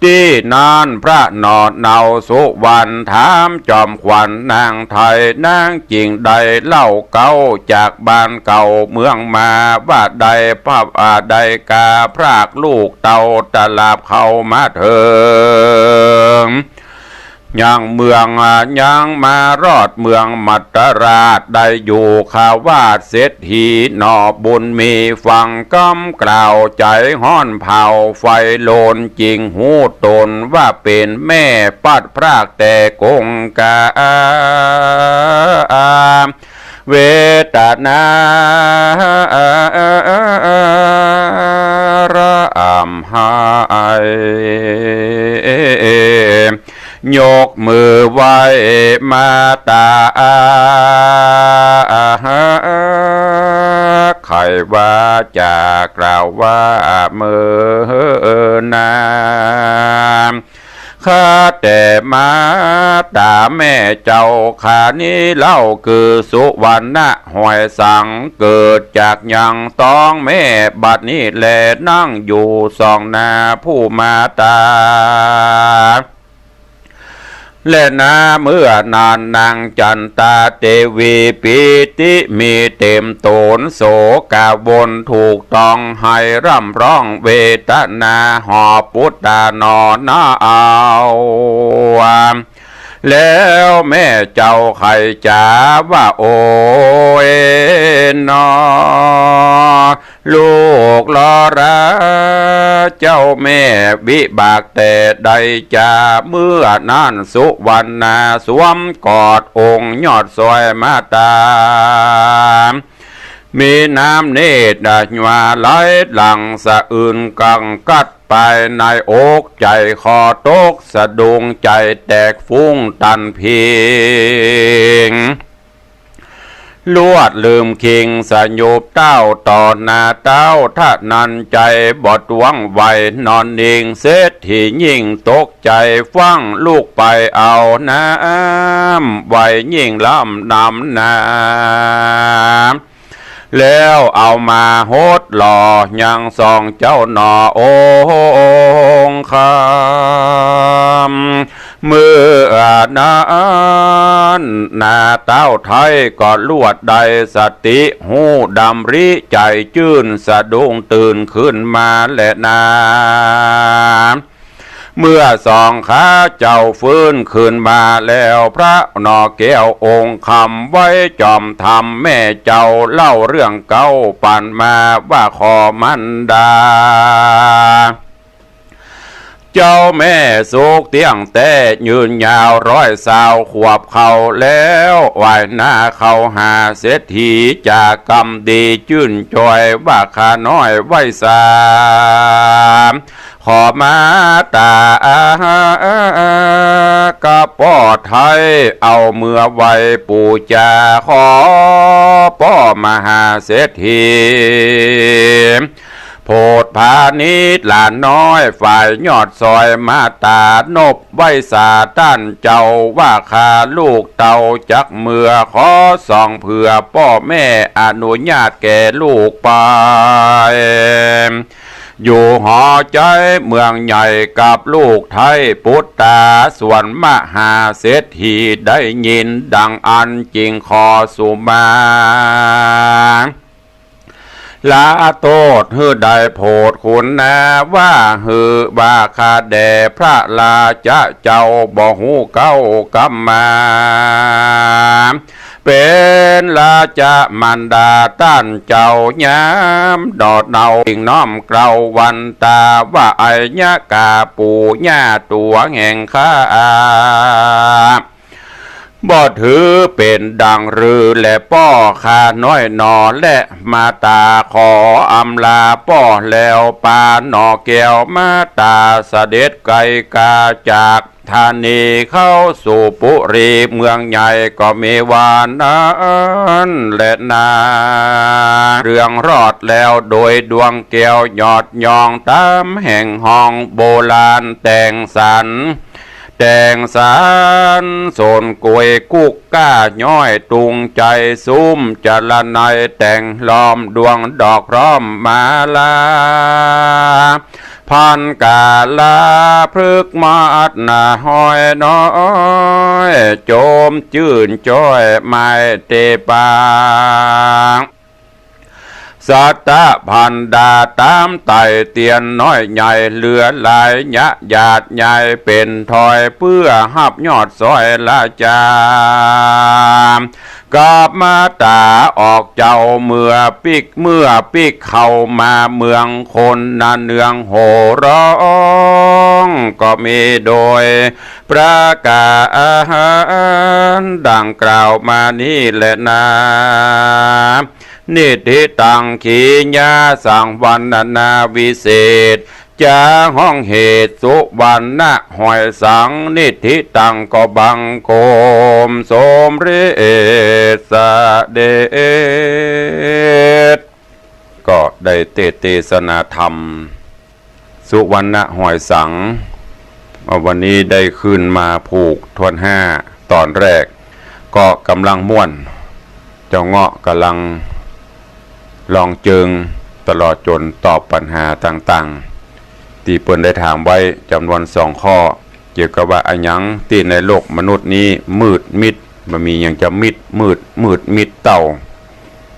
ที่นานพระนอดเนาสุวรรณถามจอมขวัญนางไทยนางจริงใดเล่าเก่าจากบ้านเก่าเมืองมาว่าใดภาพใดกาพรากลูกเต่าตลาบเข้ามาเถิงยังเมืองยังมารอดเมืองมัตตราชได้อยู่ข่าวว่าเศรษฐีนอบุญมีฟังกำกล่าวใจห้อนเผาไฟโลนจริงหูตนว่าเป็นแม่ปัดพรากแต่กงกาเวตนาระอัมหายยกมือไหว้มาตาไขว่าจะกล่าวว่าเมื่อนามค ข้าแต่มาตาแม่เจ้าขานี้เล่าคือสุวรรณหอยสังเกิดจากยังต้องแม่บัดนี้แลนั่งอยู่สองนาผู้มาตาและนาเมื่อนานนางจันตาเตวีปิติมีเต็มโตนโสกาวนถูกต้องให้ร่ำร้องเวทนาหอปุตตานอนนาเอาแล้วแม่เจ้าไข่จ๋าว่าโอ้ยนอลูกลอระเจ้าแม่วิบากแต่ใดจ่าเมื่อนั่นสุวรรณาสวมกอดองค์ยอดซอยมาตามีน้ำเนตรดัชวาไหลหลังสะอื่นกังกัดไปในอกใจคอตกสะดุงใจแตกฟุ้งตันพิงลวดลืมคิงสยบเต้าต่อหน้าเต้าถ้านันใจบอดวังไวนอนนิ่งเสร็จที่ยิ่งตกใจฟังลูกไปเอาน้ำไวยิ่งล้ำนำน้ำแล้วเอามาโหดหล่อยังสองเจ้าหนอองคำเมื่อนั้นนาเต้าไทยก็ลวดใดสติหูดำริใจจื่นสะดุ้งตื่นขึ้นมาและนาเมื่อสองขาเจ้าฟื้นขึ้นมาแล้วพระนอแก้วองค์คำไว้จอมธรรมแม่เจ้าเล่าเรื่องเก่าปั่นมาว่าขอมันดาเจ้าแม่สุกเตียงแต่ยืนยาว120 ขวบเขาแล้ววายหน้าเขาหาเศรษฐีจากกรรมดีจื่นจอยว่าขาน้อยไว้สามขอมาตากะป้อไทยเอาเมื่อไว้ปูจาขอป้อมหาเศรษฐีโพดพาณิชย์หลานน้อยฝ่ายยอดซอยมาตานบไว้สาต้านเจ้าว่าข้าลูกเต่าจักเมื่อขอส่องเผื่อพ่อแม่อนุญาตแก่ลูกไปอยู่หอใจเมืองใหญ่กับลูกไทยพุทธาส่วนมหาเศรษฐีได้ยินดังอันจริงขอสุมาลาโตดฮือได้โพดคุณนาว่าฮือบาคาแด่พระลาจะเจ้าบ่หูเก้ากำมาเป็นลาจะมันดาต้านเจ้ายามดอดเนาอิงน้อมเกลาวันตาว่าไอ้ยะกาปูญาตัวแห่งข้าบ่ถือเป็นดังรือและป้อข้าน้อยนอและมาตาขออำลาป้อแล้วปาหนอแก้วมาตาเสด็จไกลกาจากธานีเข้าสู่ปุรีเมืองใหญ่ก็มีวานนั้นและนาเรื่องรอดแล้วโดยดวงแก้วยอดยองตามแห่งห้องโบราณแต่งสรรแต่งสารโซนกวยกุกก้าย้อยตุงใจซุ้มจรนัยแต่งล้อมดวงดอกพร้อมมาลาพันกาลาพฤกษ์มาดนาห้อยน้อยโจมจื่นจ้อยไม้เตปางสัตตะพันดาตามไต่เตียนน้อยใหญ่เหลือหลายยะหยาดใหญ่เป็นถอยเพื่อหับยอดซอยละจากาบมาตาออกเจ้าเมื่อปิกเข้ามาเมืองคนนาเนืองโหร้องก็มีโดยประกาศดังกล่าวมานี่แหละนะนิธิตังขีญาสังวันนาวิเศษจาห้องเหตุสุวรรณหอยสังนิธิตังก็บังโคมสมเรศเดชก็ได้เทศนาธรรมสุวรรณหอยสัง วันนี้ได้ขึ้นมาผูกทวนห้าตอนแรกก็กำลังม่วนเจ้าเงาะกำลังลองเจิงตลอดจนตอบปัญหาต่างๆที่เปิ้นได้ถามไว้จำนวน2 ข้อเกี่ยวกับว่าอันหยังที่ในโลกมนุษย์นี้มืดมิดมันมีอย่างจะมิดมิดเต่า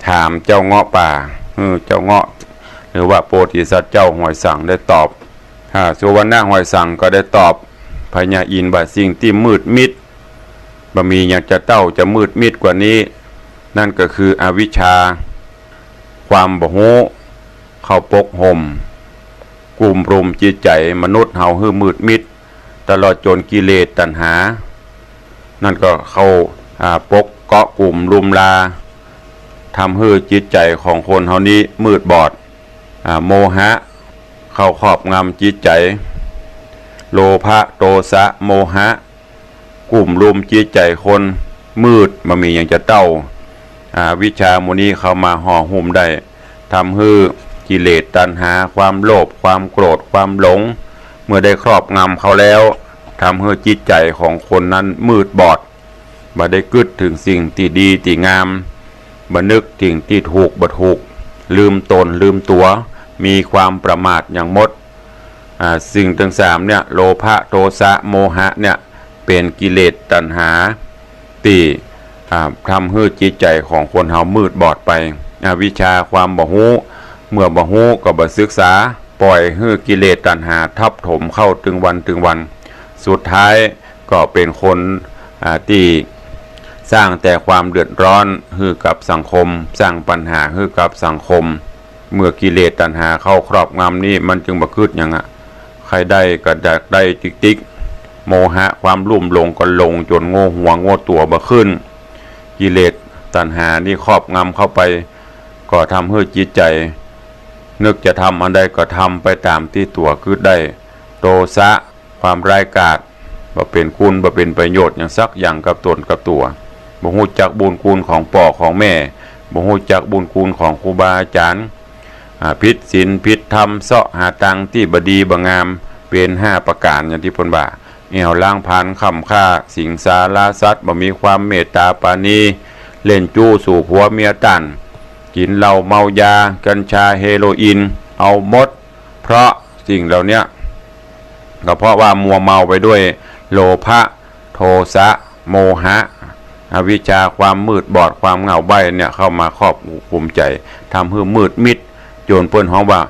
ถามเจ้าเงาะป่าเจ้าเงาะหรือว่าโพธิสัตว์เจ้าหอยสังได้ตอบสุวรรณหอยสังก็ได้ตอบพญาอินทร์ว่าสิ่งที่มืดมิดบ่มีอย่างจะเต้าจะมืดมิดกว่านี้นั่นก็คืออวิชชาความบ่ฮู้เข้าปกห่มกลุ่มรุมจิตใจมนุษย์เฮาฮือมืดมิดตลอดจนกิเลสตัณหานั่นก็เข้าปกเกาะกลุ่มรุมลาทำให้จิตใจของคนเฮานี้มืดบอดโมหะเข้าครอบงำจิตใจโลภะโทสะโมหะกลุ่มรุมจิตใจคนมืดมันมีอย่างจะเต้าวิชามุนีเข้ามาห่อหุ้มได้ทำให้กิเลสตัณหาความโลภความโกรธความหลงเมื่อได้ครอบงำเขาแล้วทำให้จิตใจของคนนั้นมืดบอดบ่ได้กึดถึงสิ่งที่ดีที่งามบ่นึกถึงที่ถูกบ่ถูกลืมตนลืมตัวมีความประมาทอย่างหมดสิ่งทั้ง3เนี่ยโลภะโทสะโมหะเนี่ยเป็นกิเลสตัณหาที่ทำให้จิตใจของคนเฮามืดบอดไปวิชาความบ่ฮู้เมื่อบ่ฮู้ก็บ่ศึกษาปล่อยให้กิเลสตัณหาทับถมเข้าถึงวันสุดท้ายก็เป็นคนที่สร้างแต่ความเดือดร้อนให้กับสังคมสร้างปัญหาให้กับสังคมเมื่อกิเลสตัณหาเข้าครอบงำนี่มันจึงบ่คืดหยังใครได้ก็ได้ติ๊กโมหะความลุ่มหลงก็ลงจนโง่หัวโง่ตัวบ่ขึ้นกิเลสตัณหานี่ครอบงำเข้าไปก็ทำให้จิตใจนึกจะทำอันใดก็ทำไปตามที่ตัวคืดได้โทสะความร้ายกาจบ่เป็นคุณบ่เป็นประโยชน์อย่างสักอย่างกับตนกับตัวบ่ฮู้จักบุญคุณของพ่อของแม่บ่ฮู้จักบุญคุณของครูบาอาจารย์ผิดศีลผิดธรรมเสาะหาตังที่บดีบ่งามเป็น5ประการอย่างที่เพิ่นว่าแอวล้างพานค่ำค่าสิงสาราสัตว์บ่มีความเมตตาปราณีเล่นจู้สู่ผัวเมียตันกินเหล้าเมายากัญชาเฮโรอีนเอาหมดเพราะสิ่งเหล่านี้ก็เพราะว่ามัวเมาไปด้วยโลภะโทสะโมหะอวิชชาความมืดบอดความเหงาใบเนี่ยเข้ามาครอบคุมใจทำให้มืดมิดจนเพิ่นฮ้องว่า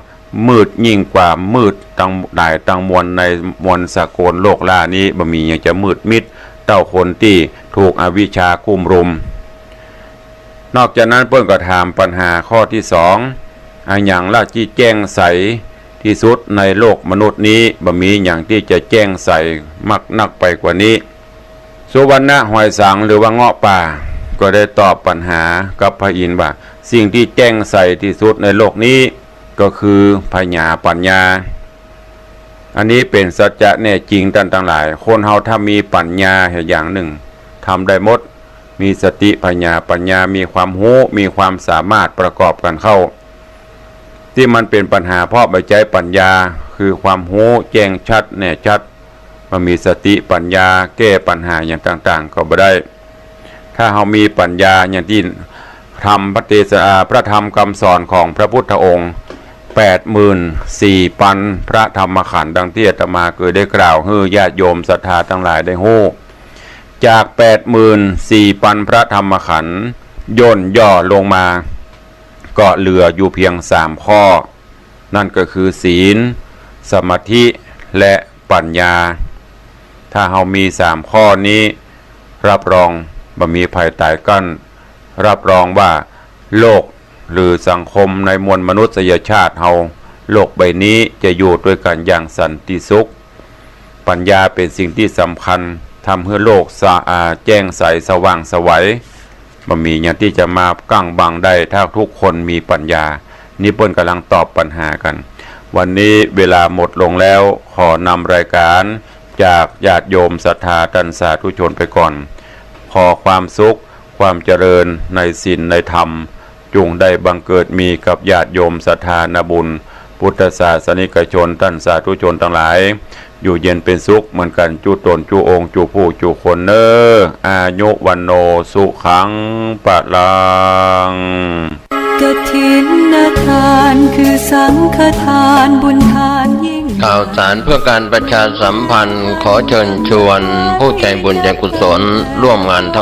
มืดยิ่งกว่ามืดตั้งหลายตั้งมวลในมวลสากลโลกล่านี้บ่มีอย่างจะมืดมิดเต้าคนที่ถูกอวิชชากุมรุมนอกจากนั้นเพิ่นก็ถามปัญหาข้อที่2อันหยังล่ะที่แจ้งใสที่สุดในโลกมนุษย์นี้บ่มีอย่างที่จะแจ้งใสมักนักไปกว่านี้สุวรรณหอยสังหรือว่าเงาะป่าก็ได้ตอบปัญหากับพระอินทร์ว่าสิ่งที่แจ้งใสที่สุดในโลกนี้ก็คือปัญญาอันนี้เป็นสัจจะแน่จริงท่านทั้งหลายคนเฮาถ้ามีปัญญาอย่างหนึ่งทำได้หมดมีสติปัญญามีความรู้มีความสามารถประกอบกันเข้าที่มันเป็นปัญหาเพราะปัจจัยปัญญาคือความรู้แจ้งชัดแน่ชัดมันมีสติปัญญาแก้ปัญหาอย่างต่างๆก็บ่ได้ถ้าเฮามีปัญญาอย่างที่ธรรมพระธรรมคำสอนของพระพุทธองค์84,000พระธรรมขันธ์ดังที่อาตมาเคยได้กล่าวให้ญาติโยมศรัทธาทั้งหลายได้ฮู้จาก 84,000 พระธรรมขันธ์ย่นย่อลงมาก็เหลืออยู่เพียง3ข้อนั่นก็คือศีลสมาธิและปัญญาถ้าเฮามี3ข้อนี้รับรองบ่มีภัยตายกั้นรับรองว่าโลกหรือสังคมในมวลมนุษยชาติเฮาโลกใบนี้จะอยู่ด้วยกันอย่างสันติสุขปัญญาเป็นสิ่งที่สำคัญทำให้โลกสะอาดแจ้งใสสว่างไสวบ่มีอย่างที่จะมากั้งบังได้ถ้าทุกคนมีปัญญานี่เปิ้นกำลังตอบปัญหากันวันนี้เวลาหมดลงแล้วขอนำรายการจากญาติโยมศรัทธาท่านสาธุชนไปก่อนขอความสุขความเจริญในศีลในธรรมจงได้บังเกิดมีกับญาติโยมศรัทธาบุญ พุทธศาสนิกชนท่านสาธุชนทั้งหลายอยู่เย็นเป็นสุขเหมือนกันจูตนจูองค์จูผู้จูคนเนออายุวันโนสุขังปะลังกฐินทานคือสังฆทานบุญทานยิ่งข่าวสารเพื่อการประชาสัมพันธ์ขอเชิญชวนผู้ใจบุญใจกุศลร่วมงานท